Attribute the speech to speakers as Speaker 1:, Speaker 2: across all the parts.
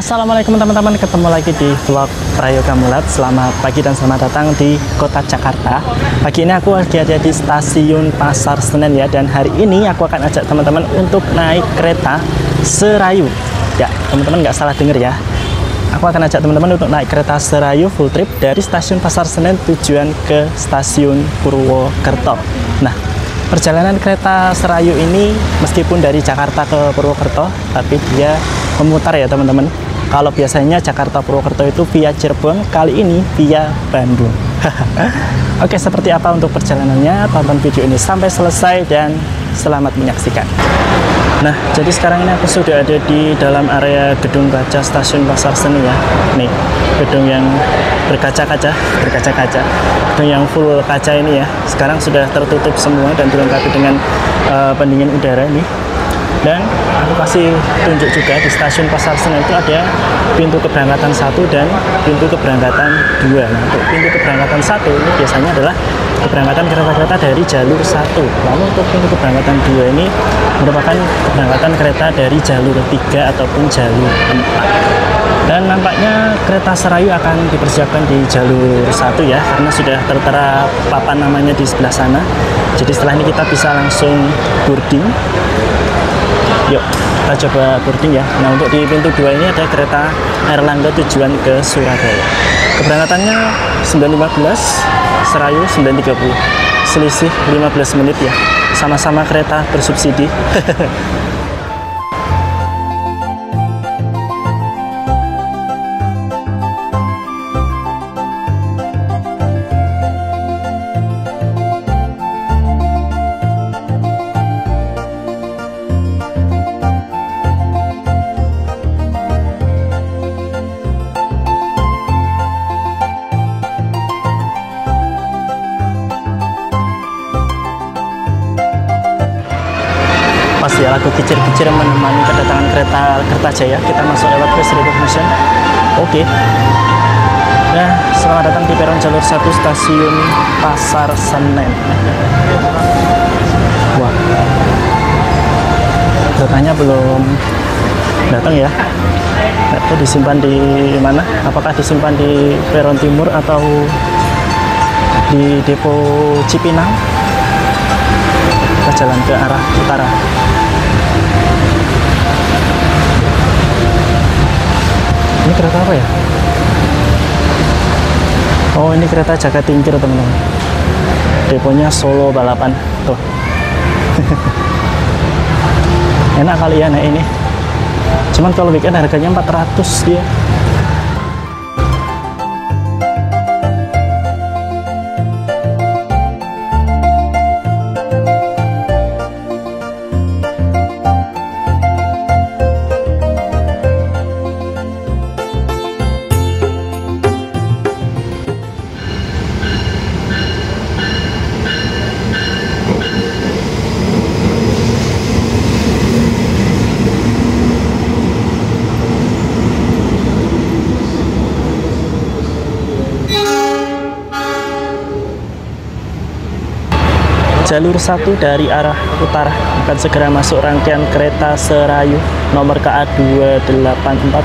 Speaker 1: Assalamualaikum teman-teman, ketemu lagi di vlog Prayoga Mulat. Selamat pagi dan selamat datang di kota Jakarta. Pagi ini aku lagi ada di stasiun Pasar Senen ya. Dan hari ini aku akan ajak teman-teman untuk naik kereta Serayu. Ya, teman-teman nggak salah denger ya. Aku akan ajak teman-teman untuk naik kereta Serayu full trip dari stasiun Pasar Senen tujuan ke stasiun Purwokerto. Nah, perjalanan kereta Serayu ini meskipun dari Jakarta ke Purwokerto, tapi dia memutar ya teman-teman. Kalau biasanya Jakarta Purwokerto itu via Cirebon, kali ini via Bandung. Oke, seperti apa untuk perjalanannya? Tonton video ini sampai selesai dan selamat menyaksikan. Nah, jadi sekarang ini aku sudah ada di dalam area gedung kaca stasiun Pasar Senen ya. Nih, gedung yang berkaca-kaca, gedung yang full kaca ini ya. Sekarang sudah tertutup semua dan dilengkapi dengan pendingin udara ini. Dan aku kasih tunjuk juga di stasiun Pasar Senen itu ada pintu keberangkatan 1 dan pintu keberangkatan 2. Nah, untuk pintu keberangkatan 1 ini biasanya adalah keberangkatan kereta-kereta dari jalur 1. Lalu untuk pintu keberangkatan 2 ini merupakan keberangkatan kereta dari jalur 3 ataupun jalur 4. Dan nampaknya kereta Serayu akan dipersiapkan di jalur 1 ya, karena sudah tertera papan namanya di sebelah sana. Jadi setelah ini kita bisa langsung boarding. Yuk, kita coba boarding ya. Nah, untuk di pintu 2 ini ada kereta Airlangga tujuan ke Surabaya. Keberangkatannya 9.15, Serayu 9.30. Selisih 15 menit ya. Sama-sama kereta bersubsidi. Ya, lagu kicir-kicir menemani kedatangan kereta Kertajaya. Kita masuk lewat First Recognition. Oke. Nah, selamat datang di peron jalur 1 stasiun Pasar Senen. Wah, keretanya belum datang ya. Itu disimpan di mana? Apakah disimpan di peron timur atau di depo Cipinang? Kita jalan ke arah utara. Ini kereta apa ya? Oh, ini kereta Jagatingkir teman-teman. Deponya Solo Balapan. Tuh. Enak kali ya naik ini. Cuman kalau weekend harganya 400 dia. Jalur 1 dari arah utara akan segera masuk rangkaian kereta Serayu nomor KA 284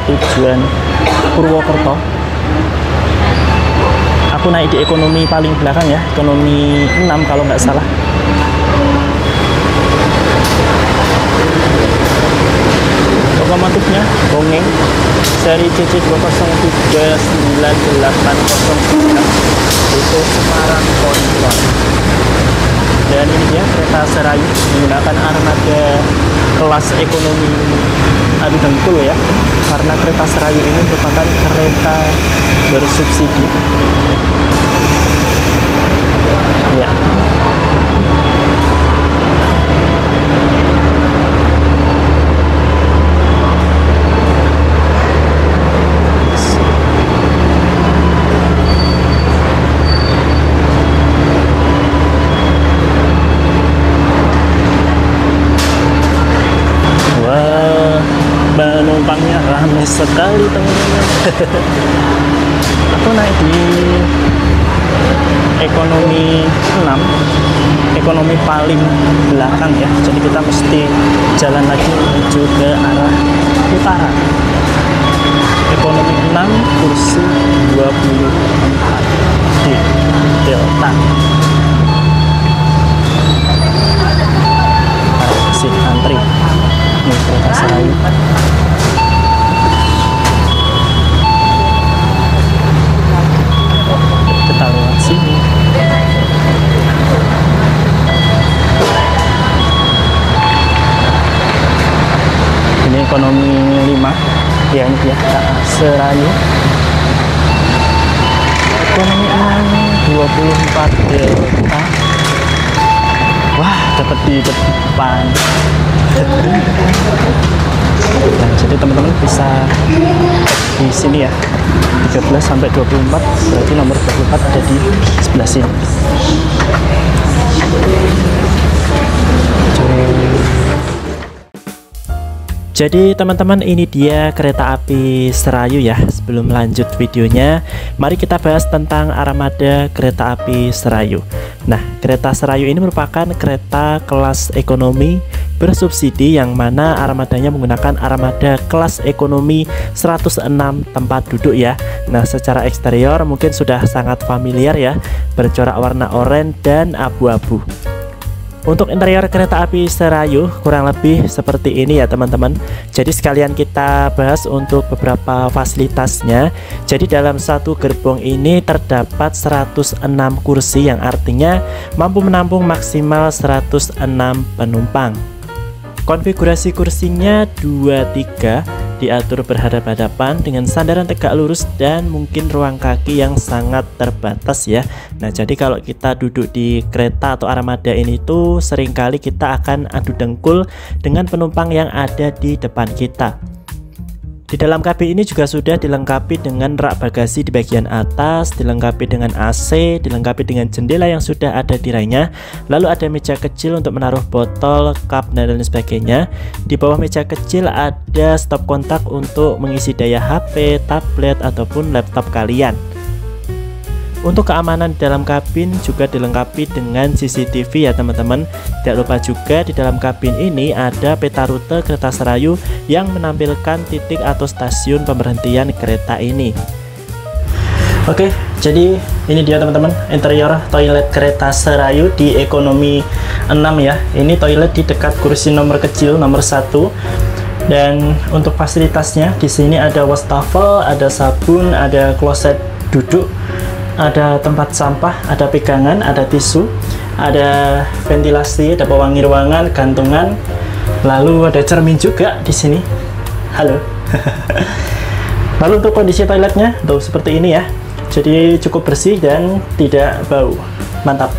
Speaker 1: tujuan Purwokerto. Aku naik di ekonomi paling belakang ya, ekonomi 6 kalau nggak salah. Lokomotifnya Bongeng seri CC 2039809 itu Semarang Konflon. Dan ini dia kereta Serayu menggunakan armada kelas ekonomi adu dengkul ya, karena kereta Serayu ini merupakan kereta bersubsidi ya. Penumpangnya ramai sekali teman-teman. Aku naik di ekonomi 6, ekonomi paling belakang ya, jadi kita mesti jalan lagi menuju ke arah utara. ekonomi 5. Ya ini dia Serayu. Ekonomi 6 24 delta. Wah, dapat di depan. Nah, jadi teman-teman bisa di sini ya. 13 sampai 24, berarti nomor 24 ada di sebelah sini. Jadi teman-teman, ini dia kereta api Serayu ya. Sebelum lanjut videonya, mari kita bahas tentang armada kereta api Serayu. Nah, kereta Serayu ini merupakan kereta kelas ekonomi bersubsidi yang mana armadanya menggunakan armada kelas ekonomi 106 tempat duduk ya. Nah, secara eksterior mungkin sudah sangat familiar ya, bercorak warna oranye dan abu-abu. Untuk interior kereta api Serayu kurang lebih seperti ini ya teman-teman. Jadi sekalian kita bahas untuk beberapa fasilitasnya. Jadi dalam satu gerbong ini terdapat 106 kursi yang artinya mampu menampung maksimal 106 penumpang. Konfigurasi kursinya 2-3, diatur berhadap-hadapan dengan sandaran tegak lurus dan mungkin ruang kaki yang sangat terbatas ya. Nah, jadi kalau kita duduk di kereta atau armada ini tuh seringkali kita akan adu dengkul dengan penumpang yang ada di depan kita. Di dalam kabin ini juga sudah dilengkapi dengan rak bagasi di bagian atas, dilengkapi dengan AC, dilengkapi dengan jendela yang sudah ada tirainya. Lalu ada meja kecil untuk menaruh botol, cup, dan lain sebagainya. Di bawah meja kecil ada stop kontak untuk mengisi daya HP, tablet, ataupun laptop kalian. Untuk keamanan di dalam kabin juga dilengkapi dengan CCTV ya teman-teman. Tidak lupa juga di dalam kabin ini ada peta rute kereta Serayu yang menampilkan titik atau stasiun pemberhentian kereta ini. Oke, jadi ini dia teman-teman interior toilet kereta Serayu di ekonomi 6 ya. Ini toilet di dekat kursi nomor kecil nomor 1. Dan untuk fasilitasnya di sini ada wastafel, ada sabun, ada kloset duduk, ada tempat sampah, ada pegangan, ada tisu, ada ventilasi, ada pewangi ruangan, gantungan, lalu ada cermin juga di sini. Halo. Lalu untuk kondisi toiletnya tuh seperti ini ya. Jadi cukup bersih dan tidak bau. Mantap.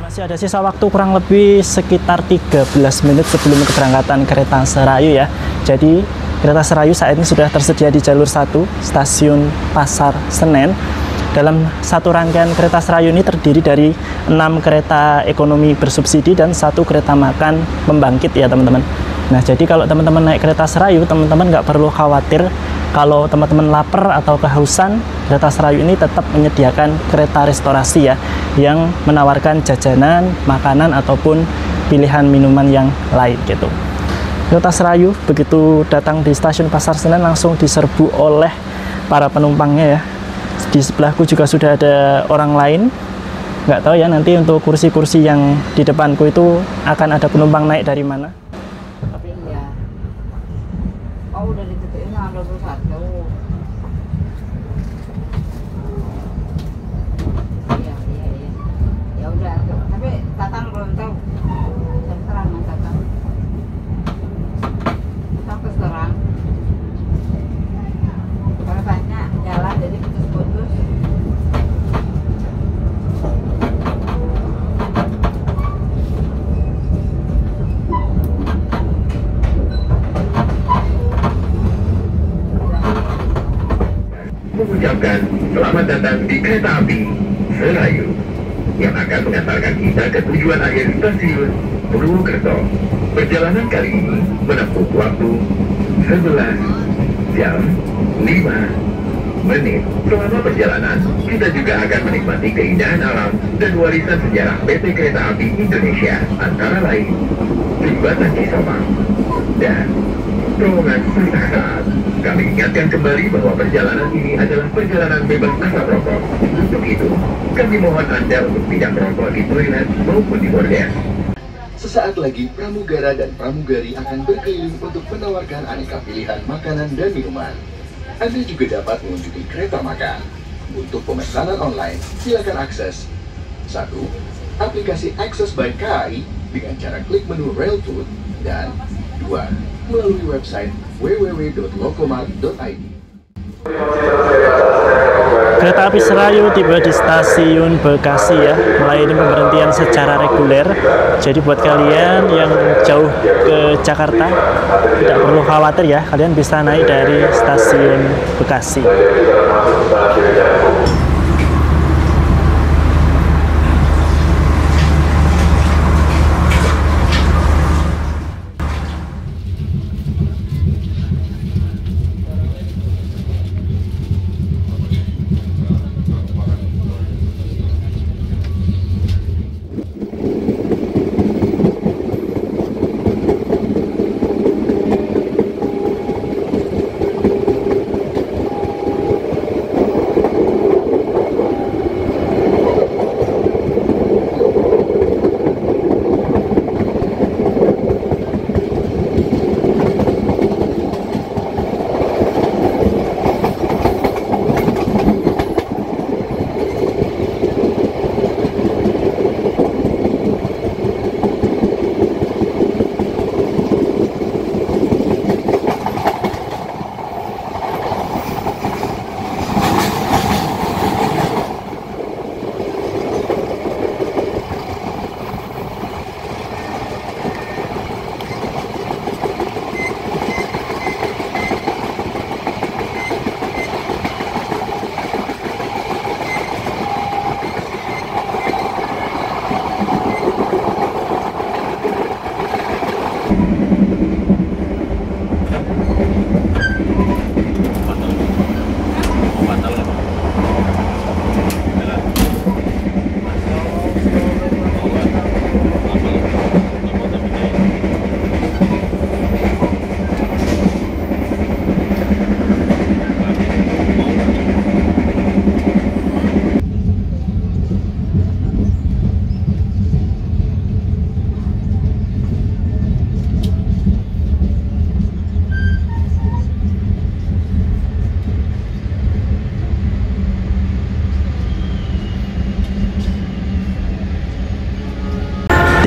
Speaker 1: Masih ada sisa waktu kurang lebih sekitar 13 menit sebelum keberangkatan kereta Serayu ya. Jadi kereta Serayu saat ini sudah tersedia di jalur 1 stasiun Pasar Senen. Dalam satu rangkaian kereta Serayu ini terdiri dari 6 kereta ekonomi bersubsidi dan 1 kereta makan pembangkit ya teman-teman. Nah, jadi kalau teman-teman naik kereta Serayu, teman-teman nggak perlu khawatir kalau teman-teman lapar atau kehausan. Kereta Serayu ini tetap menyediakan kereta restorasi ya, yang menawarkan jajanan, makanan, ataupun pilihan minuman yang lain gitu. Kereta Serayu begitu datang di stasiun Pasar Senen langsung diserbu oleh para penumpangnya ya. Di sebelahku juga sudah ada orang lain. Nggak tahu ya nanti untuk kursi-kursi yang di depanku itu akan ada penumpang naik dari mana.
Speaker 2: Tapi iya. Oh, udah ditutupin sama 21. Iya. Ya udah, tapi Tatang belum tahu. Terang Mas Tatang. Sampai sekarang. Karena banyak jalan jadi putus-putus.
Speaker 3: Mengucapkan selamat datang di kereta api Serayu yang akan mengantarkan kita ke tujuan akhir stasiun Purwokerto. Perjalanan kali ini menempuh waktu 11 jam 5 menit. Selama perjalanan, kita juga akan menikmati keindahan alam dan warisan sejarah PT Kereta Api Indonesia, antara lain Jembatan Cisomang dan terowongan Sasak. Kami ingatkan kembali bahwa perjalanan ini adalah perjalanan bebas asap rokok. Untuk itu, kami mohon Anda untuk tidak merokok di toilet maupun di gorden.
Speaker 4: Sesaat lagi pramugara dan pramugari akan berkeliling untuk menawarkan aneka pilihan makanan dan minuman. Anda juga dapat mengunjungi kereta makan. Untuk pemesanan online, silakan akses 1. Aplikasi Access by KAI dengan cara klik menu Rail Food, dan 2. melalui website www.lokomart.id.
Speaker 1: Kereta api Serayu tiba di stasiun Bekasi ya, melayani pemberhentian secara reguler. Jadi buat kalian yang jauh ke Jakarta tidak perlu khawatir ya, kalian bisa naik dari stasiun Bekasi.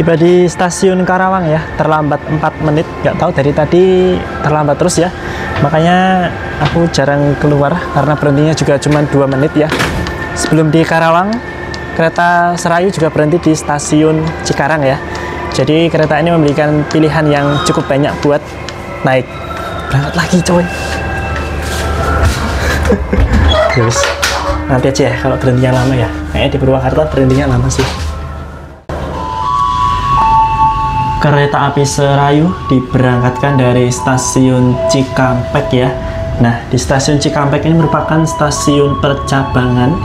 Speaker 1: Tiba di stasiun Karawang ya, terlambat 4 menit, nggak tahu dari tadi terlambat terus ya. Makanya aku jarang keluar karena berhentinya juga cuma 2 menit ya. Sebelum di Karawang, kereta Serayu juga berhenti di stasiun Cikarang ya. Jadi kereta ini memberikan pilihan yang cukup banyak buat naik. Berangkat lagi coy. Terus nanti aja ya kalau berhentinya lama ya. Kayaknya di Purwakarta berhentinya lama sih. Kereta api Serayu diberangkatkan dari stasiun Cikampek ya. Nah, di stasiun Cikampek ini merupakan stasiun percabangan.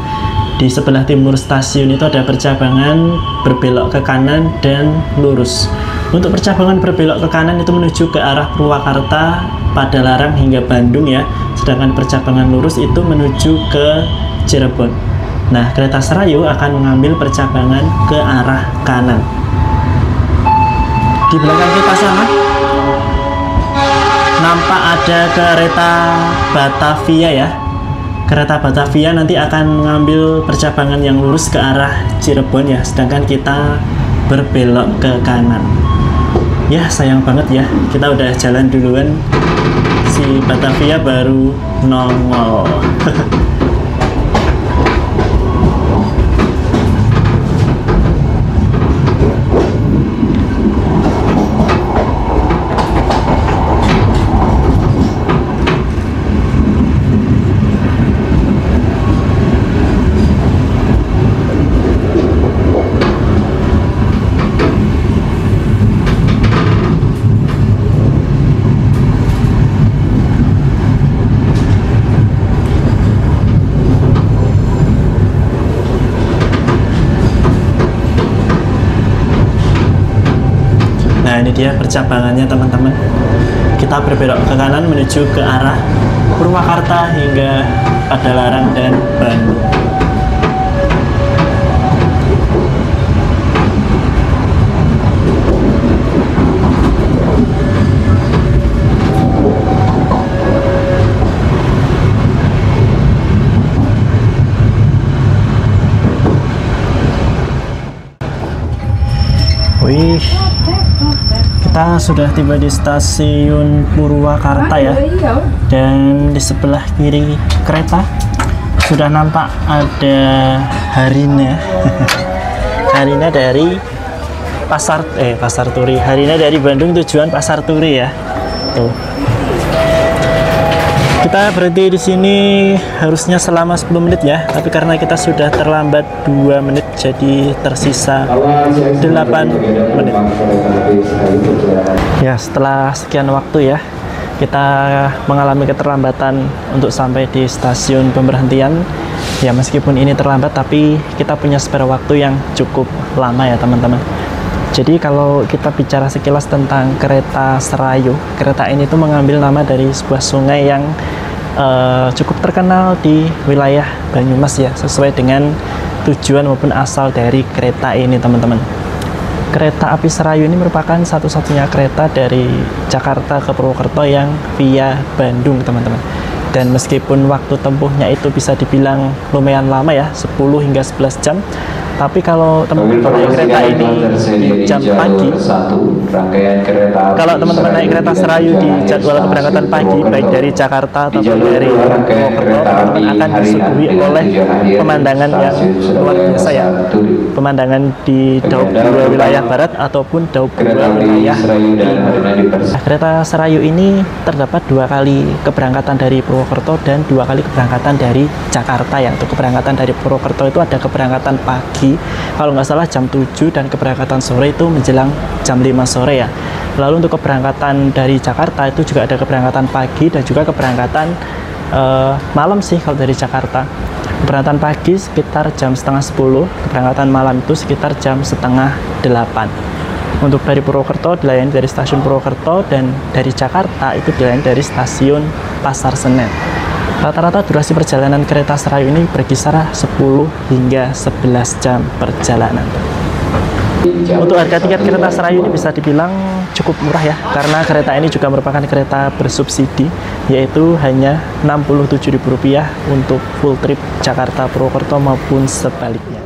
Speaker 1: Di sebelah timur stasiun itu ada percabangan berbelok ke kanan dan lurus. Untuk percabangan berbelok ke kanan itu menuju ke arah Purwakarta, Padalarang hingga Bandung ya. Sedangkan percabangan lurus itu menuju ke Cirebon. Nah, kereta Serayu akan mengambil percabangan ke arah kanan. Di belakang kita sana nampak ada kereta Batavia ya. Kereta Batavia nanti akan mengambil percabangan yang lurus ke arah Cirebon ya, sedangkan kita berbelok ke kanan. Ya sayang banget ya, kita udah jalan duluan, si Batavia baru nongol. Nah ini dia percabangannya teman-teman. Kita berbelok ke kanan menuju ke arah Purwakarta hingga Padalarang dan Bandung. Wih, Kita sudah tiba di stasiun Purwakarta ya, dan di sebelah kiri kereta sudah nampak ada Harina. Harina dari Pasar Turi. Harina dari Bandung tujuan Pasar Turi ya. Tuh. Kita berhenti di sini harusnya selama 10 menit ya, tapi karena kita sudah terlambat 2 menit jadi tersisa 8 menit. Ya, setelah sekian waktu ya, kita mengalami keterlambatan untuk sampai di stasiun pemberhentian. Ya, meskipun ini terlambat tapi kita punya spare waktu yang cukup lama ya teman-teman. Jadi kalau kita bicara sekilas tentang kereta Serayu, kereta ini tuh mengambil nama dari sebuah sungai yang cukup terkenal di wilayah Banyumas ya, sesuai dengan tujuan maupun asal dari kereta ini teman-teman. Kereta api Serayu ini merupakan satu-satunya kereta dari Jakarta ke Purwokerto yang via Bandung teman-teman. Dan meskipun waktu tempuhnya itu bisa dibilang lumayan lama ya, 10 hingga 11 jam, tapi kalau teman-teman naik kereta ini di jam pagi, kalau teman-teman naik kereta Serayu di jadwal keberangkatan pagi, baik dari Jakarta ataupun dari Purwokerto, teman-teman akan disuguhi oleh pemandangan yang luar biasa ya, pemandangan di daup dua wilayah barat ataupun daup dua wilayah timur. Kereta Serayu ini terdapat 2 kali keberangkatan dari Purwokerto dan 2 kali keberangkatan dari Jakarta ya. Untuk keberangkatan dari Purwokerto itu ada keberangkatan pagi, kalau nggak salah jam 7, dan keberangkatan sore itu menjelang jam 5 sore ya. Lalu untuk keberangkatan dari Jakarta itu juga ada keberangkatan pagi dan juga keberangkatan malam sih kalau dari Jakarta. Keberangkatan pagi sekitar jam setengah 10, keberangkatan malam itu sekitar jam setengah 8. Untuk dari Purwokerto dilayani dari stasiun Purwokerto, dan dari Jakarta itu dilayani dari stasiun Pasar Senen. Rata-rata durasi perjalanan kereta Serayu ini berkisar 10 hingga 11 jam perjalanan. Untuk harga tiket kereta Serayu ini bisa dibilang cukup murah ya, karena kereta ini juga merupakan kereta bersubsidi, yaitu hanya Rp67.000 untuk full trip Jakarta Purwokerto maupun sebaliknya.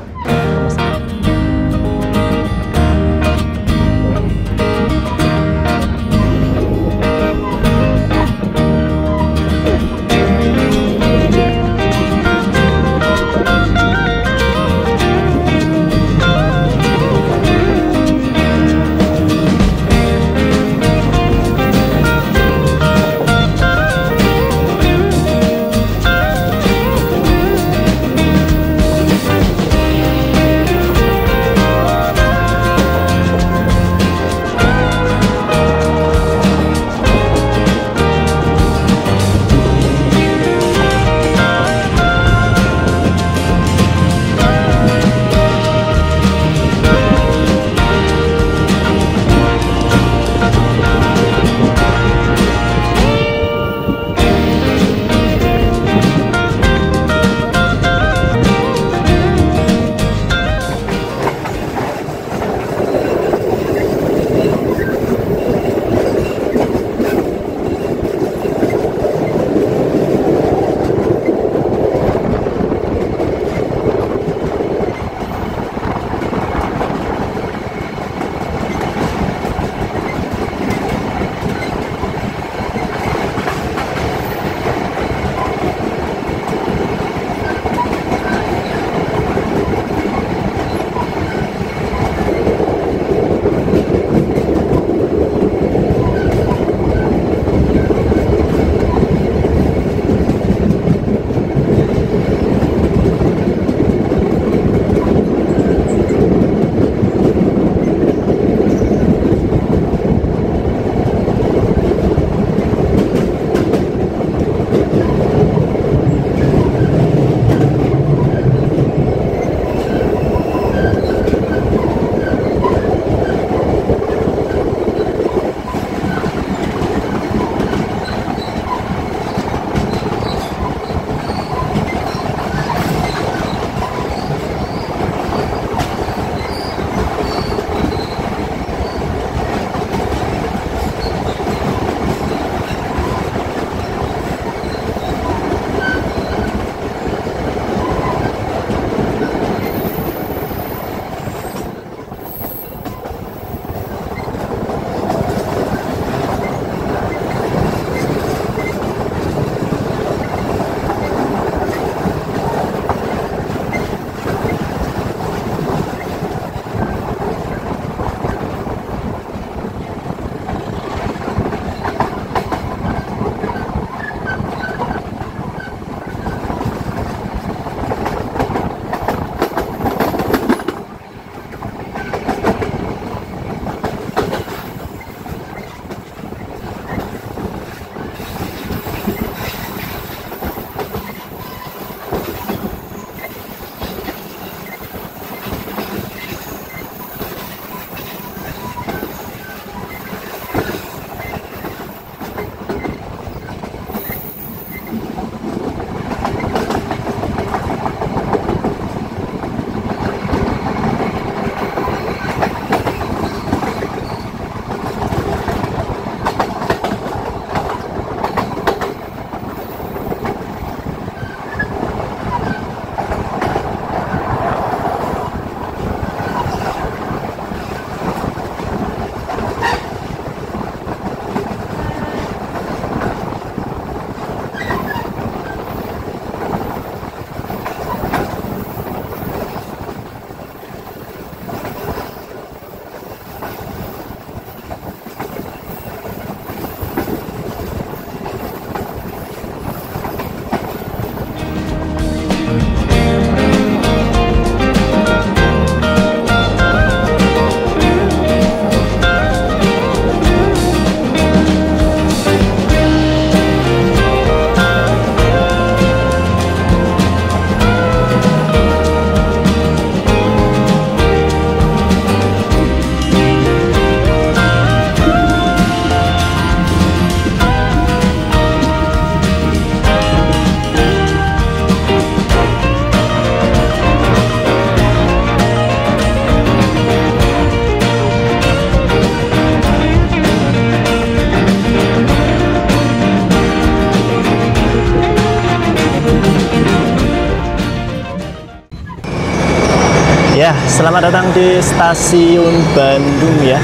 Speaker 1: Ya, selamat datang di stasiun Bandung ya.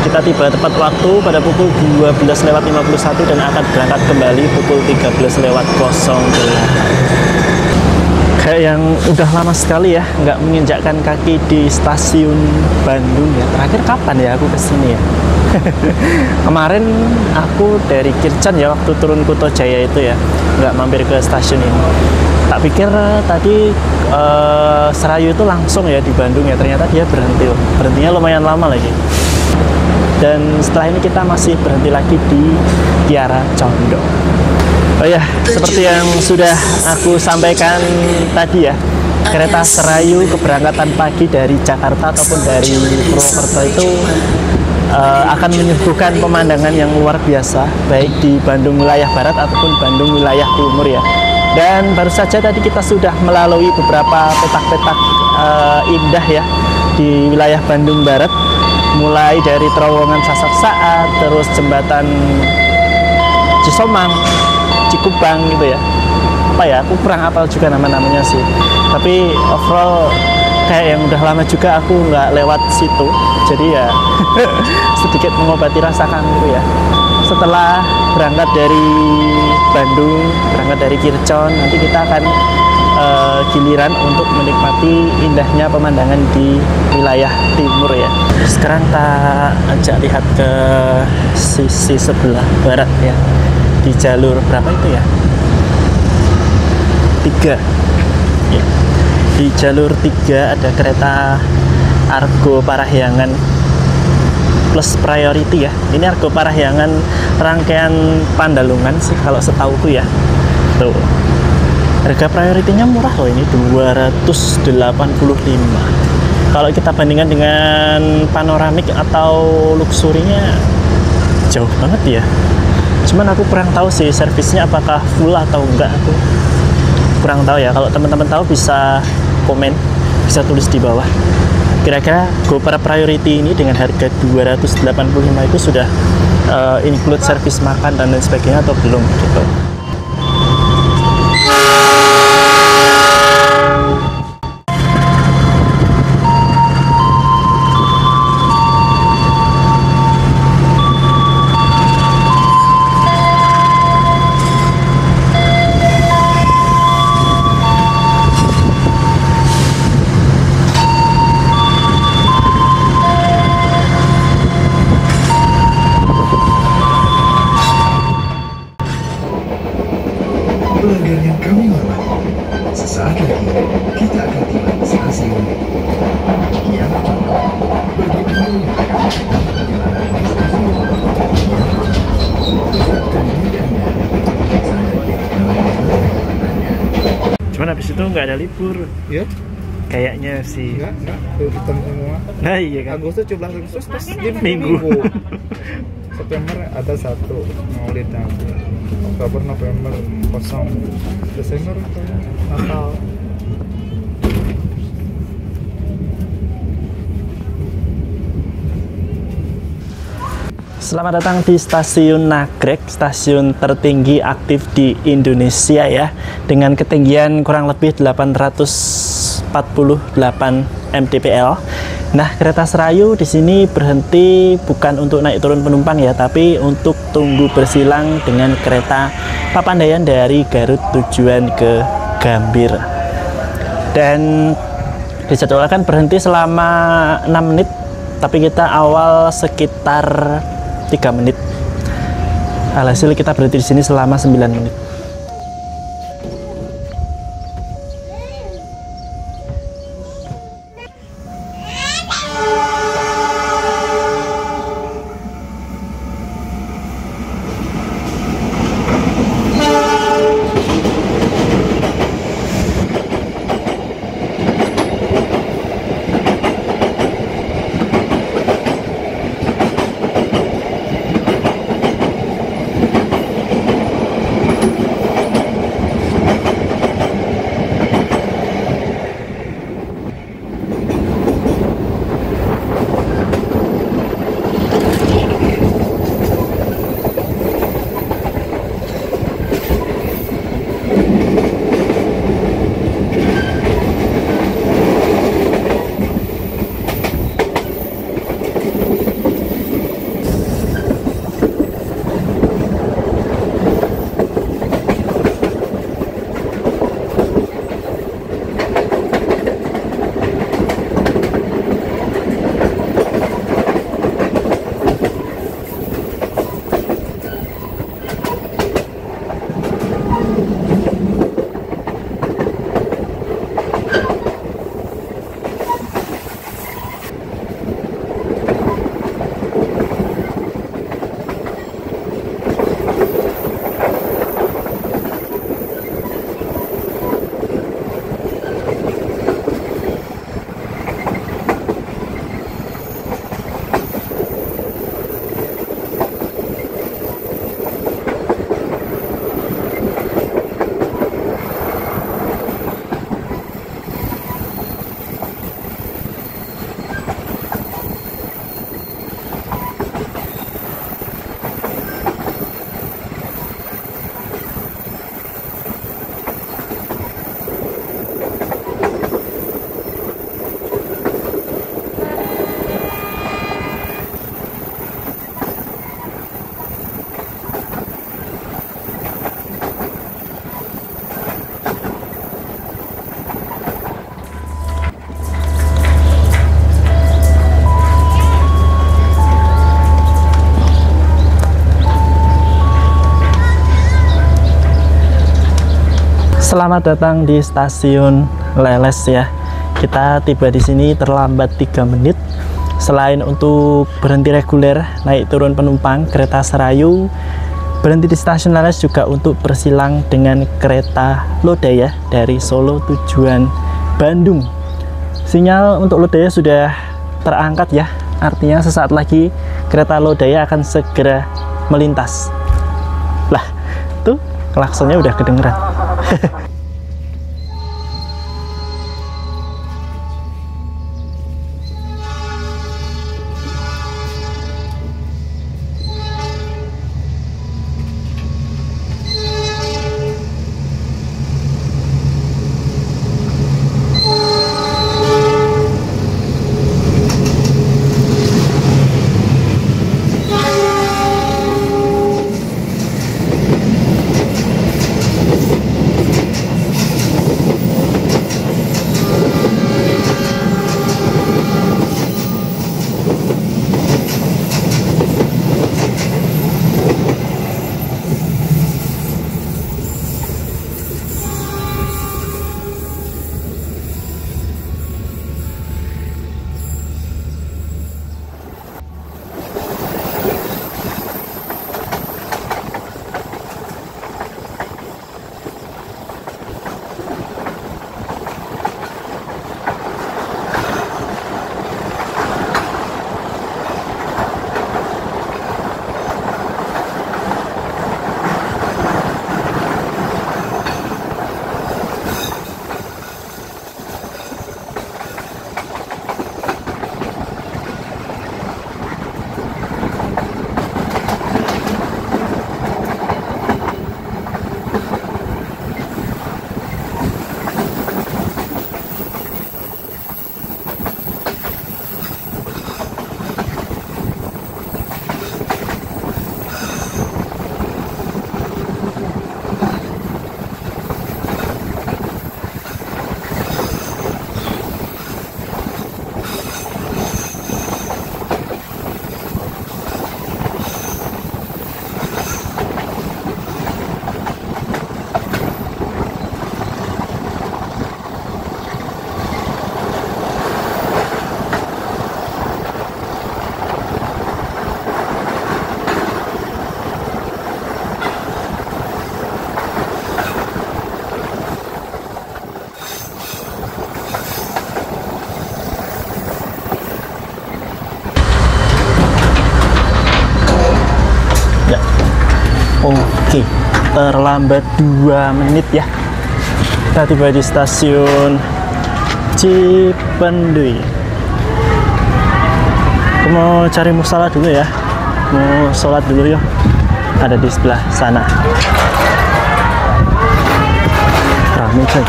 Speaker 1: Kita tiba tepat waktu pada pukul 12:51 dan akan berangkat kembali pukul 13:08. Kayak yang udah lama sekali ya nggak menginjakkan kaki di stasiun Bandung ya. Terakhir kapan ya aku kesini ya? Kemarin aku dari Kircon ya, waktu turun Kuto Jaya itu ya, nggak mampir ke stasiun ini. Tak pikir tadi Serayu itu langsung ya di Bandung ya, ternyata dia berhenti loh. Berhentinya lumayan lama lagi. Dan setelah ini kita masih berhenti lagi di Kiara Condong. Oh ya, seperti yang sudah aku sampaikan tadi ya, kereta Serayu keberangkatan pagi dari Jakarta ataupun dari Purwokerto itu akan menyuguhkan pemandangan yang luar biasa, baik di Bandung wilayah barat ataupun Bandung wilayah timur ya. Dan baru saja tadi kita sudah melalui beberapa petak-petak indah ya di wilayah Bandung Barat, mulai dari terowongan Sasak Saat, terus jembatan Cisomang, Cikupang gitu ya. Apa ya, aku kurang hafal juga nama-namanya sih. Tapi overall kayak yang udah lama juga aku nggak lewat situ, jadi ya sedikit mengobati rasa kangen ya. Setelah berangkat dari Bandung, berangkat dari Kircon, nanti kita akan giliran untuk menikmati indahnya pemandangan di wilayah timur ya. Sekarang kita ajak lihat ke sisi sebelah barat ya, di jalur berapa itu ya? 3 ya. Di jalur 3 ada kereta Argo Parahyangan plus Priority ya. Ini Argo Parahyangan rangkaian Pandalungan sih kalau setauku ya. Tuh. Harga prioritinya murah loh, ini 285. Kalau kita bandingkan dengan panoramik atau luxurinya jauh banget ya. Cuman aku kurang tahu sih servisnya apakah full atau enggak, aku kurang tahu ya. Kalau teman-teman tahu bisa komen, bisa tulis di bawah. Kira-kira Go Para Priority ini dengan harga 285 itu sudah include servis makan dan lain sebagainya atau belum gitu.
Speaker 4: Pelanggan yang kami hormati, sesaat lagi kita akan tiba di stasiun Kiara Condong. Bagi Anda yang akan melakukan perjalanan di stasiun Kiara Condong, ucapkan diri Anda untuk periksa dan perjalanan.
Speaker 1: Cuman habis itu nggak ada libur
Speaker 5: Ya,
Speaker 1: kayaknya sih.
Speaker 5: enggak, hitam semua.
Speaker 1: Nah iya kan,
Speaker 5: Agustus 17 Agustus pas di
Speaker 1: Minggu.
Speaker 5: September ada 1 Maulid Nabi, Oktober November kosong, Desember Natal.
Speaker 1: Selamat datang di Stasiun Nagreg, stasiun tertinggi aktif di Indonesia ya, dengan ketinggian kurang lebih 848 mdpl. Nah, kereta Serayu di sini berhenti bukan untuk naik turun penumpang ya, tapi untuk tunggu bersilang dengan kereta Papandayan dari Garut tujuan ke Gambir. Dan dijadwalkan berhenti selama 6 menit, tapi kita awal sekitar 3 menit. Alhasil kita berhenti di sini selama 9 menit. Selamat datang di Stasiun Leles ya. Kita tiba di sini terlambat 3 menit. Selain untuk berhenti reguler naik turun penumpang kereta Serayu, berhenti di Stasiun Leles juga untuk bersilang dengan kereta Lodaya dari Solo tujuan Bandung. Sinyal untuk Lodaya sudah terangkat ya. Artinya sesaat lagi kereta Lodaya akan segera melintas. Lah, tuh klaksonnya udah kedengeran. lambat 2 menit ya. Kita tiba di stasiun Cipendui. Aku mau cari musala dulu ya, mau sholat dulu yuk. Ada di sebelah sana. Rame coy.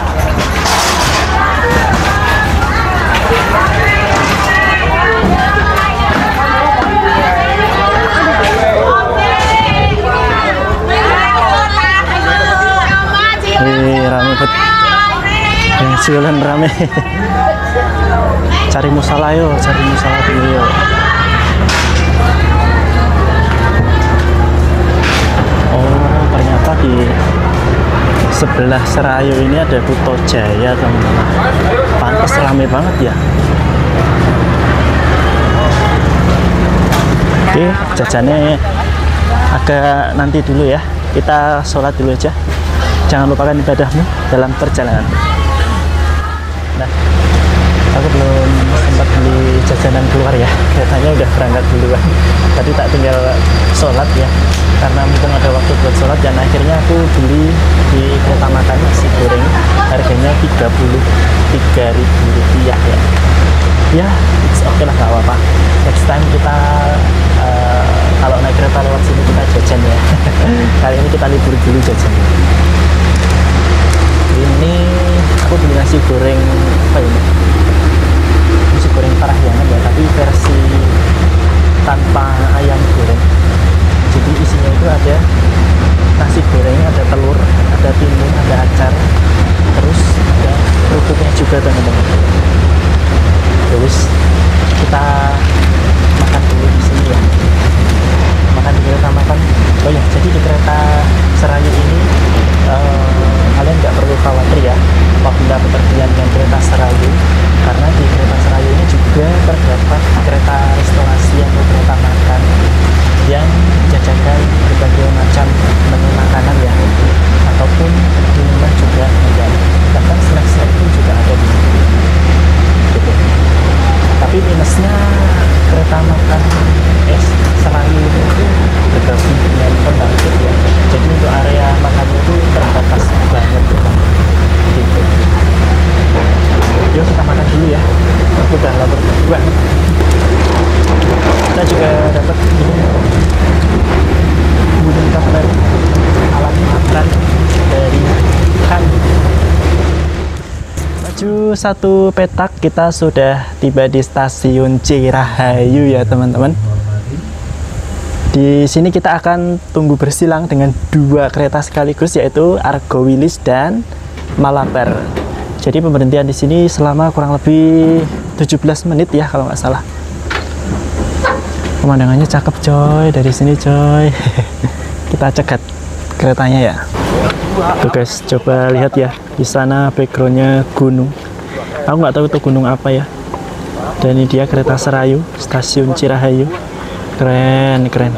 Speaker 1: Rame bet. Siulan rame. Cari musala yuk, cari musala dulu yuk. Oh, ternyata di sebelah Serayu ini ada Kuto Jaya, teman-teman. Pantes rame banget ya. Oke, jajannya agak nanti dulu ya. Kita sholat dulu aja. Jangan lupakan ibadahmu dalam perjalanan. Nah, aku belum sempat beli jajanan keluar ya. Keretanya udah berangkat duluan. Tadi tak tinggal sholat ya, karena mumpung ada waktu buat sholat, dan akhirnya aku beli di kereta makan nasi goreng. Harganya Rp33.000 ya. Ya, it's okay lah, gak apa-apa. Next time kita kalau naik kereta lewat sini kita jajan ya. Kali ini kita libur dulu jajan. Ini aku beli nasi goreng apa ini? Nasi goreng Parahyangan ya, tapi versi tanpa ayam goreng. Jadi isinya itu ada nasi goreng, ada telur, ada timun, ada acar, terus ada kerupuknya juga, teman-teman. Terus kita makan dulu di sini ya. Makan di kereta makan. Oh ya, jadi di kereta Serayu ini kalian nggak perlu khawatir ya apabila bepergian dengan kereta Serayu, karena di kereta Serayu ini juga terdapat kereta restorasi atau kereta makan yang menjajakan berbagai macam menu makanan ya, ataupun minuman juga ada, bahkan snack-snack pun juga ada di sini gitu. Tapi minusnya kereta makan Serayu itu bergabung dengan pembangkit ya, jadi untuk area makannya itu terbatas banget gitu. Yuk kita makan dulu ya, aku udah lapar banget. Kita juga dapat ini wooden cutler, alat makan dari ikan. Maju 1 petak, kita sudah tiba di stasiun Cirahayu ya, teman-teman. Di sini kita akan tunggu bersilang dengan 2 kereta sekaligus, yaitu Argo Wilis dan Malabar. Jadi pemberhentian di sini selama kurang lebih 17 menit ya kalau nggak salah. Pemandangannya cakep coy dari sini coy. Kita cegat keretanya ya. Tuh guys, coba lihat ya, di sana backgroundnya gunung. Aku nggak tahu itu gunung apa ya. Dan ini dia kereta Serayu, stasiun Cirahayu. Keren, keren.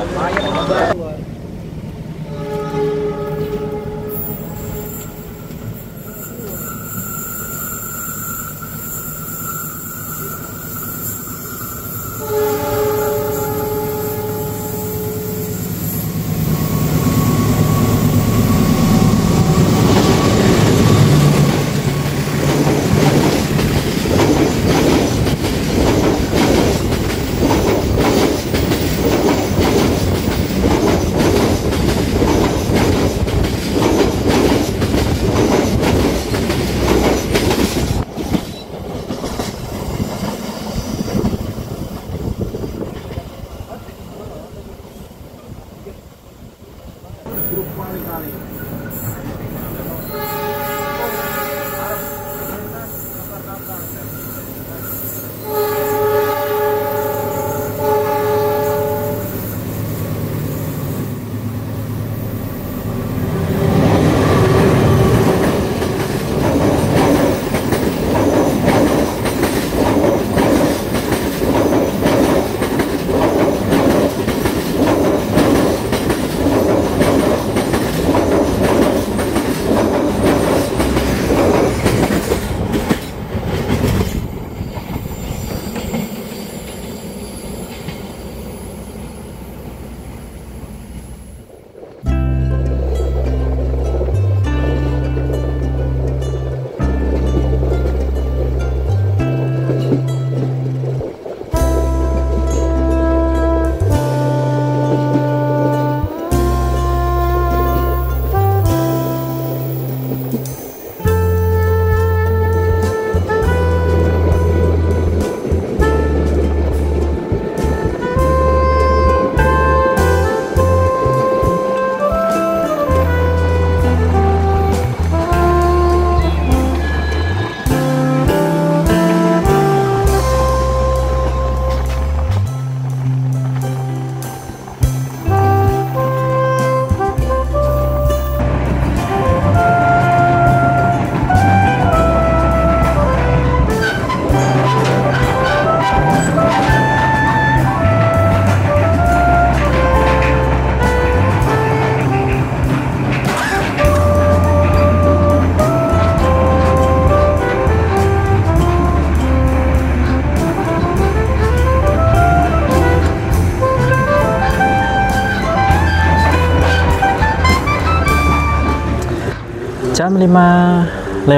Speaker 1: Jam 5:09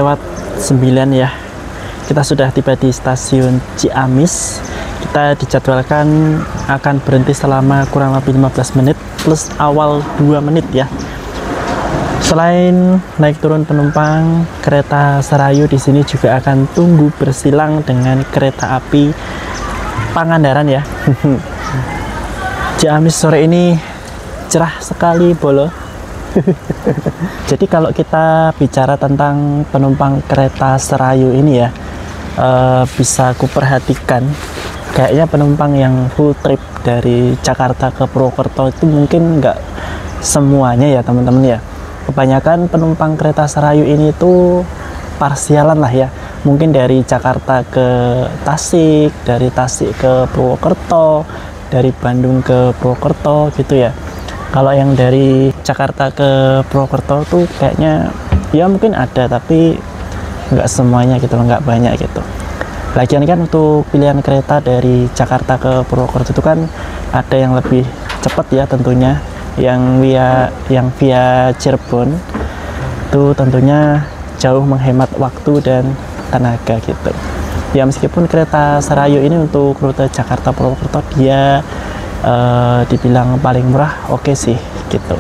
Speaker 1: ya. Kita sudah tiba di stasiun Ciamis. Kita dijadwalkan akan berhenti selama kurang lebih 15 menit plus awal 2 menit ya. Selain naik turun penumpang, kereta Serayu di sini juga akan tunggu bersilang dengan kereta api Pangandaran ya. Ciamis sore ini cerah sekali, Bolo. Jadi kalau kita bicara tentang penumpang kereta Serayu ini ya, bisa kuperhatikan kayaknya penumpang yang full trip dari Jakarta ke Purwokerto itu mungkin nggak semuanya ya teman-teman ya. Kebanyakan penumpang kereta Serayu ini tuh parsialan lah ya, mungkin dari Jakarta ke Tasik, dari Tasik ke Purwokerto, dari Bandung ke Purwokerto gitu ya. Kalau yang dari Jakarta ke Purwokerto tuh kayaknya ya mungkin ada, tapi nggak semuanya gitu loh, nggak banyak gitu. Lagian kan untuk pilihan kereta dari Jakarta ke Purwokerto itu kan ada yang lebih cepat ya tentunya, yang via Cirebon itu tentunya jauh menghemat waktu dan tenaga gitu. Ya meskipun kereta Serayu ini untuk rute Jakarta Purwokerto dia dibilang paling murah, oke sih gitu.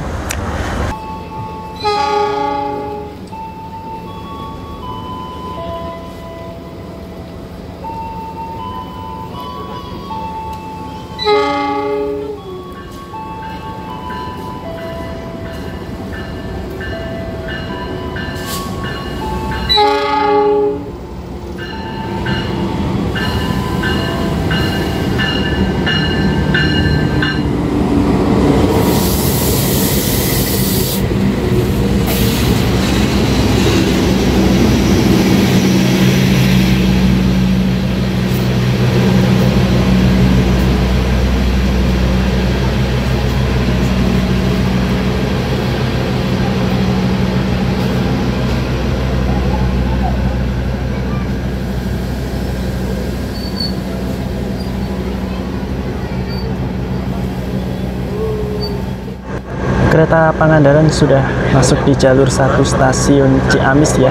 Speaker 1: Kereta Pangandaran sudah masuk di jalur 1 stasiun Ciamis ya.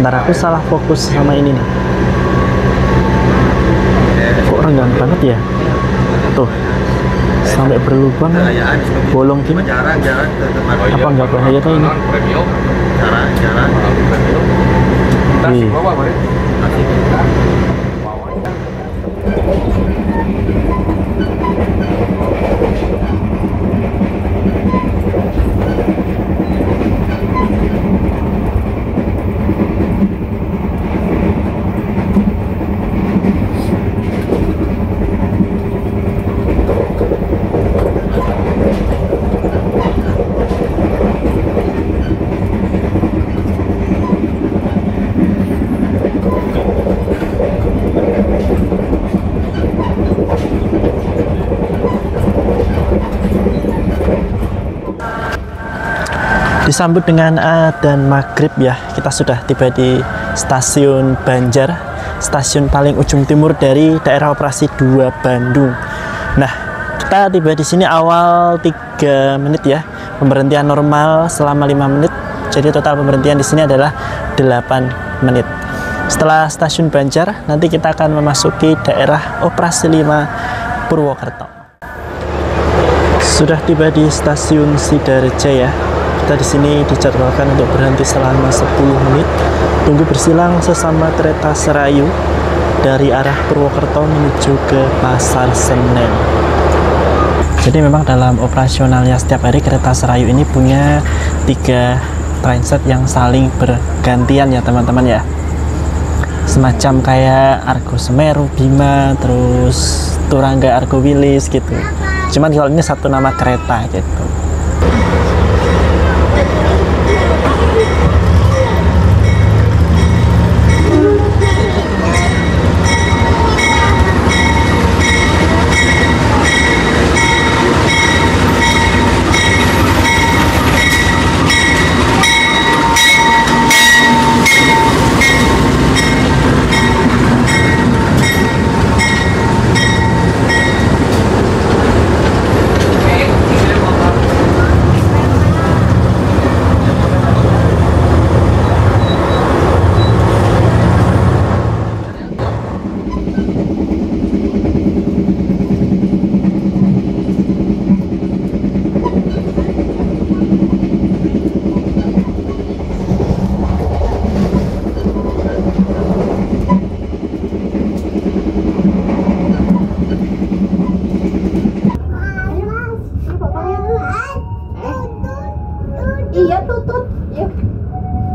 Speaker 1: Ntar aku salah fokus sama ini nih. Kok renggang banget ya? Tuh, sampai berlubang, bolong gini. Apa nggak bahaya tuh ini? Wih. Disambut dengan adzan maghrib ya, kita sudah tiba di stasiun Banjar, stasiun paling ujung timur dari daerah operasi 2 Bandung. Nah, kita tiba di sini awal 3 menit ya, pemberhentian normal selama 5 menit, jadi total pemberhentian di sini adalah 8 menit. Setelah stasiun Banjar, nanti kita akan memasuki daerah operasi 5 Purwokerto. Sudah tiba di stasiun Sidareja ya. Kita di sini dijadwalkan untuk berhenti selama 10 menit, tunggu bersilang sesama kereta Serayu dari arah Purwokerto menuju ke Pasar Senen. Jadi memang dalam operasionalnya setiap hari kereta Serayu ini punya 3 trainset yang saling bergantian ya teman-teman ya. Semacam kayak Argo Semeru, Bima, terus Turangga Argo Wilis gitu. Cuman kalau ini satu nama kereta gitu.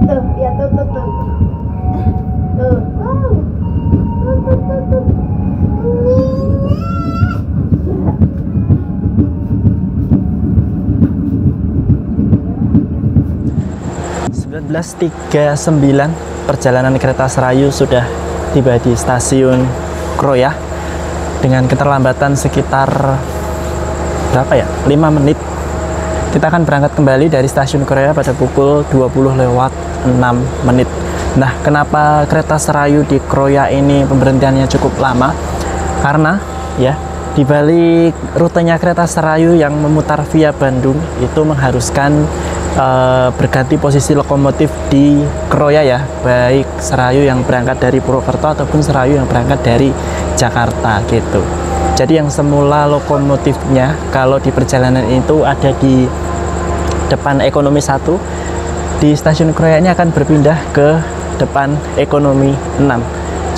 Speaker 6: Tuh, ya tuh. Tuh, wow. Tuh.
Speaker 1: 19.39 perjalanan kereta Serayu sudah tiba di stasiun Kroya dengan keterlambatan sekitar berapa ya? 5 menit. Kita akan berangkat kembali dari stasiun Kroya pada pukul 20:06. Nah, kenapa kereta Serayu di Kroya ini pemberhentiannya cukup lama? Karena ya, di balik rutenya kereta Serayu yang memutar via Bandung itu mengharuskan berganti posisi lokomotif di Kroya ya, baik Serayu yang berangkat dari Purwokerto ataupun Serayu yang berangkat dari Jakarta gitu. Jadi yang semula lokomotifnya kalau di perjalanan itu ada di depan Ekonomi 1, di stasiun Kroya ini akan berpindah ke depan Ekonomi 6.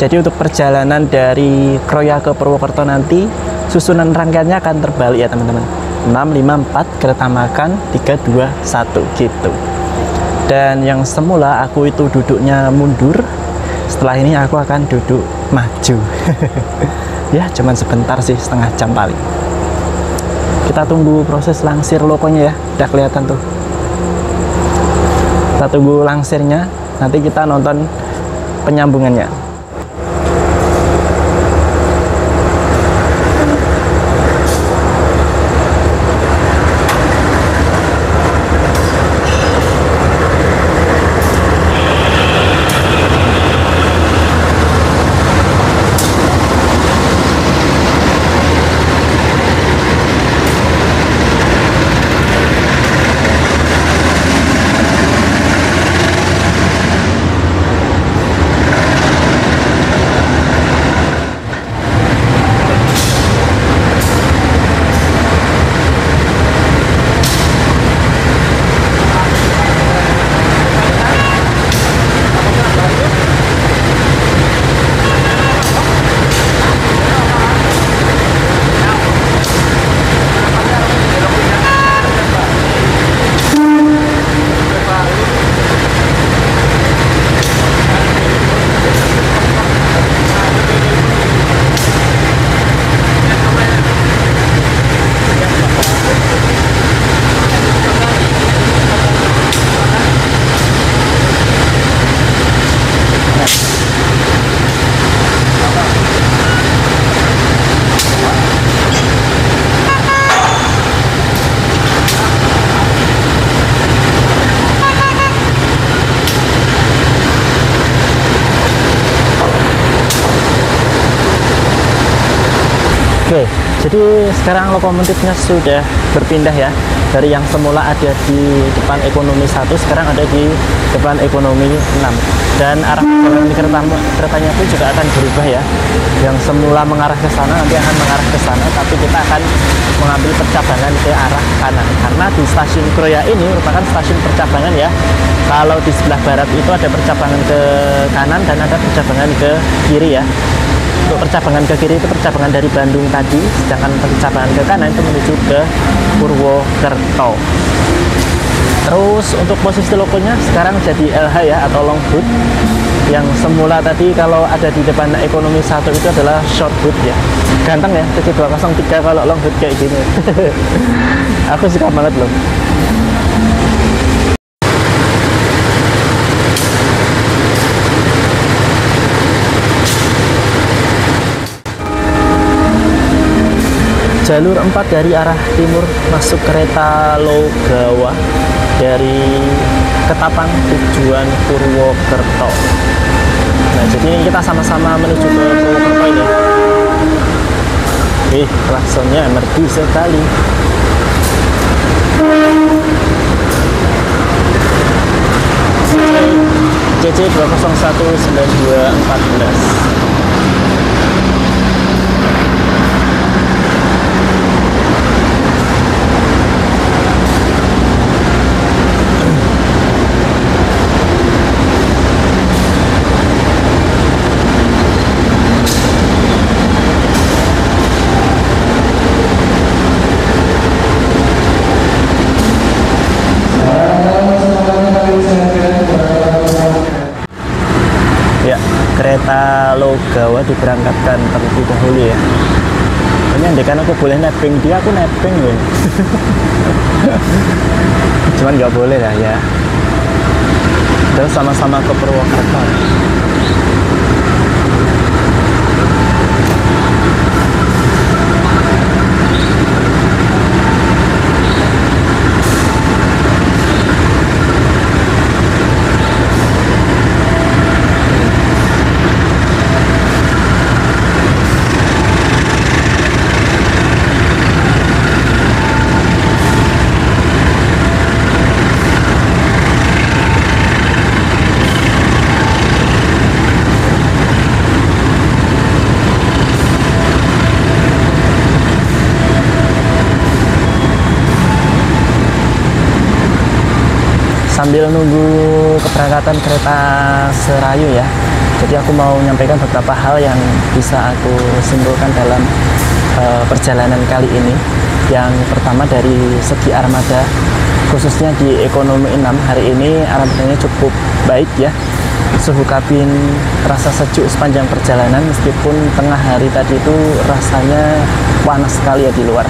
Speaker 1: Jadi untuk perjalanan dari Kroya ke Purwokerto nanti susunan rangkaiannya akan terbalik ya teman-teman. 654 kereta makan 321 gitu. Dan yang semula aku itu duduknya mundur, setelah ini aku akan duduk maju. Ya cuman sebentar sih, setengah jam paling. Kita tunggu proses langsir lokonya ya, udah kelihatan tuh. Kita tunggu langsirnya, nanti kita nonton penyambungannya. Oke, jadi sekarang lokomotifnya sudah berpindah ya, dari yang semula ada di depan Ekonomi 1 sekarang ada di depan Ekonomi 6, dan arah perjalanan keretanya pun juga akan berubah ya. Yang semula mengarah ke sana nanti akan mengarah ke sana, tapi kita akan mengambil percabangan ke arah kanan karena di stasiun Kroya ini merupakan stasiun percabangan ya. Kalau di sebelah barat itu ada percabangan ke kanan dan ada percabangan ke kiri ya. Untuk percabangan ke kiri itu percabangan dari Bandung tadi, sedangkan percabangan ke kanan itu menuju ke Purwokerto. Terus untuk posisi lokonya sekarang jadi LH ya, atau long boot. Yang semula tadi kalau ada di depan Ekonomi 1 itu adalah short boot ya. Ganteng ya, TC203 kalau long boot kayak gini. Aku suka banget loh. Jalur 4 dari arah timur masuk kereta Logawa dari Ketapang tujuan Purwokerto. Nah, jadi ini kita sama-sama menuju ke Purwokerto ini. Klaksonnya merdu sekali. CC 2019214. kereta Logawa diberangkatkan terlebih dahulu ya. Ini andai kan aku boleh nebeng dia, aku nebeng ya. Cuman nggak boleh lah ya. Terus sama-sama ke Purwokerto. Sambil nunggu keberangkatan kereta Serayu ya, jadi aku mau menyampaikan beberapa hal yang bisa aku simpulkan dalam perjalanan kali ini. Yang pertama dari segi armada, khususnya di ekonomi 6 hari ini armadanya cukup baik ya. Suhu kabin terasa sejuk sepanjang perjalanan, meskipun tengah hari tadi itu rasanya panas sekali ya di luar.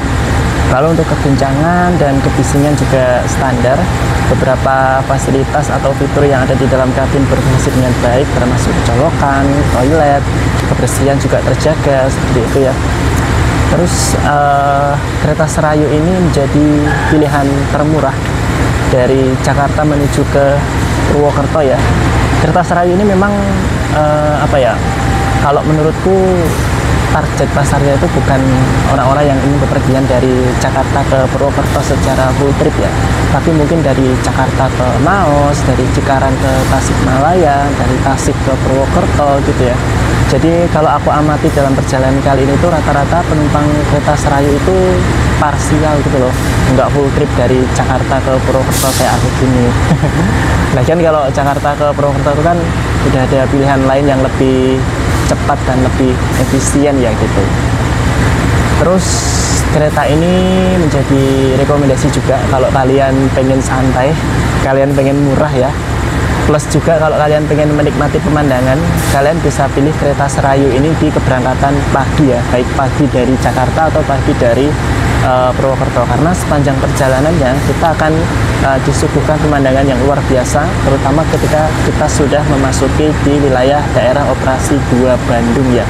Speaker 1: Lalu untuk keguncangan dan kebisingan juga standar. Beberapa fasilitas atau fitur yang ada di dalam kabin berfungsi dengan baik, termasuk colokan, toilet, kebersihan juga terjaga seperti itu ya. Terus kereta Serayu ini menjadi pilihan termurah dari Jakarta menuju ke Purwokerto ya. Kereta Serayu ini memang apa ya? Kalau menurutku target pasarnya itu bukan orang-orang yang ingin bepergian dari Jakarta ke Purwokerto secara full trip ya, tapi mungkin dari Jakarta ke Maos, dari Cikarang ke Tasikmalaya, dari Tasik ke Purwokerto gitu ya. Jadi kalau aku amati dalam perjalanan kali ini tuh rata-rata penumpang kereta Serayu itu parsial gitu loh, nggak full trip dari Jakarta ke Purwokerto kayak aku gini. Lagian kalau Jakarta ke Purwokerto itu kan udah ada pilihan lain yang lebih cepat dan lebih efisien ya gitu. Terus kereta ini menjadi rekomendasi juga kalau kalian pengen santai, kalian pengen murah ya. Plus juga kalau kalian pengen menikmati pemandangan, kalian bisa pilih kereta Serayu ini di keberangkatan pagi ya, baik pagi dari Jakarta atau pagi dari Purwokerto, karena sepanjang perjalanannya kita akan disuguhkan pemandangan yang luar biasa, terutama ketika kita sudah memasuki di wilayah daerah operasi 2 Bandung ya,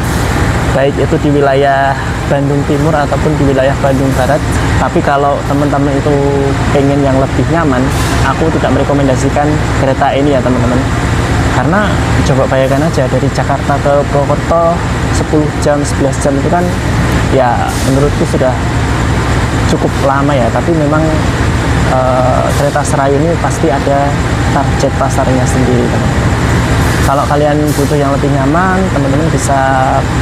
Speaker 1: baik itu di wilayah Bandung Timur ataupun di wilayah Bandung Barat. Tapi kalau teman-teman itu pengen yang lebih nyaman, aku tidak merekomendasikan kereta ini ya teman-teman, karena coba bayangkan aja dari Jakarta ke Purwokerto 10 jam 11 jam itu kan ya menurutku sudah cukup lama ya. Tapi memang kereta Serayu ini pasti ada target pasarnya sendiri teman-teman. Kalau kalian butuh yang lebih nyaman, teman-teman bisa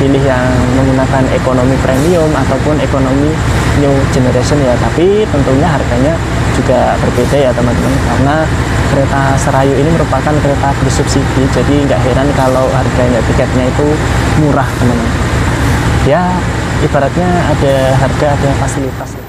Speaker 1: pilih yang menggunakan ekonomi premium ataupun ekonomi new generation ya. Tapi tentunya harganya juga berbeda ya teman-teman, karena kereta Serayu ini merupakan kereta bersubsidi, jadi nggak heran kalau harganya tiketnya itu murah teman-teman. Ya ibaratnya ada harga, ada fasilitas.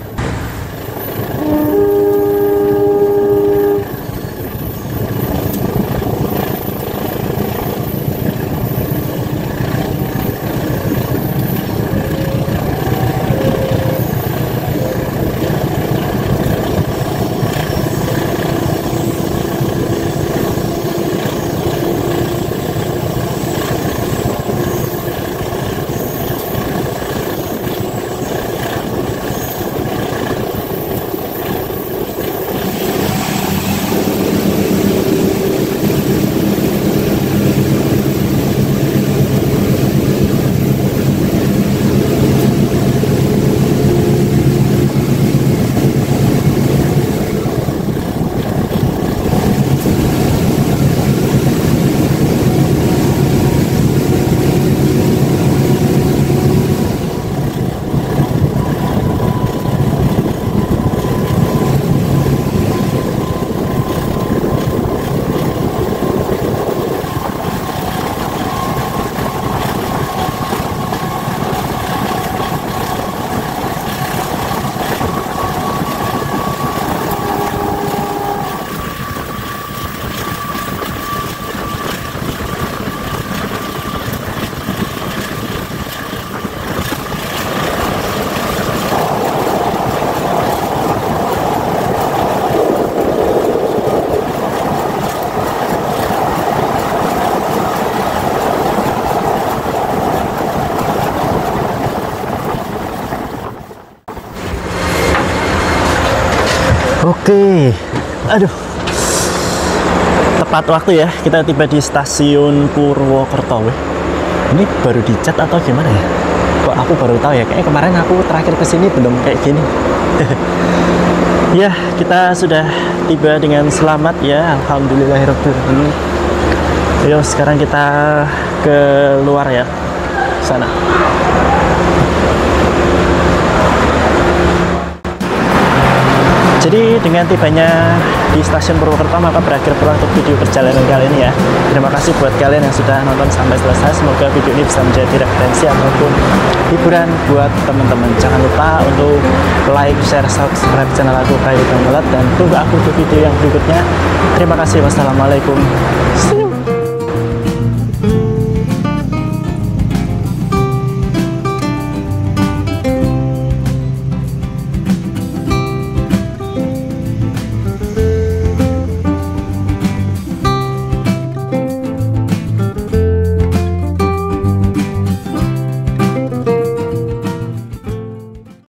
Speaker 1: Oke, aduh, tepat waktu ya, kita tiba di stasiun Purwokerto. Weh. Ini baru dicat atau gimana ya? Kok aku baru tahu ya, kayaknya kemarin aku terakhir kesini belum kayak gini. Ya, kita sudah tiba dengan selamat ya, alhamdulillahirobbilalamin. Ayo sekarang kita keluar ya, sana. Jadi dengan tibanya di stasiun Purwokerto maka berakhir pula untuk video perjalanan kali ini ya. Terima kasih buat kalian yang sudah nonton sampai selesai. Semoga video ini bisa menjadi referensi ataupun hiburan buat teman-teman. Jangan lupa untuk like, share, subscribe channel aku Prayo Gamelat dan tunggu aku di video yang berikutnya. Terima kasih. Wassalamualaikum. See you.